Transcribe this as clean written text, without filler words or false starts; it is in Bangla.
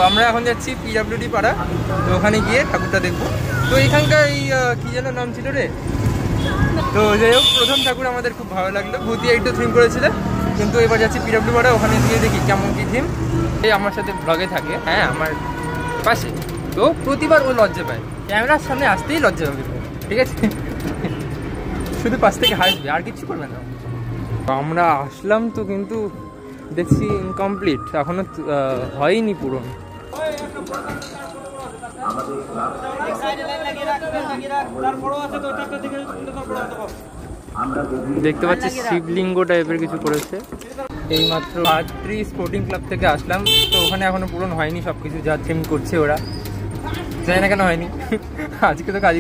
আমরা এখন যাচ্ছি পিডব্লিউডি পাড়া, তো ওখানে গিয়ে ঠাকুরটা দেখবো। তো এখানকার এই কী যেন নাম ছিল রে, তো যাই হোক প্রথম ঠাকুর আমাদের খুব ভালো লাগলো, ভূতিয়া একটু থিম করেছিল, কিন্তু এবার যাচ্ছি পিডব্লিউ পাড়া, ওখানে গিয়ে দেখি কেমন কী থিম। এই আমার সাথে ব্লগে থাকে, হ্যাঁ আমার পাশে, তো প্রতিবার ও লজ্জা পায়, ক্যামেরার সামনে আসতেই লজ্জা পাবে, ঠিক আছে, শুধু পাশ থেকে হাসবে আর কিছু করবে না। আমরা আসলাম তো, কিন্তু দেখছি ইনকমপ্লিট, এখনো হয়নি পূরণ। দেখতে পাচ্ছি শিবলিঙ্গ টাইপের কিছু করেছে। এইমাত্র আদ্রি স্পোর্টিং ক্লাব থেকে আসলাম, তো ওখানে এখনো পূরণ হয়নি সব কিছু, যা থিম করছে ওরা, জানি না কেন হয়নি, আজকে তো কাজ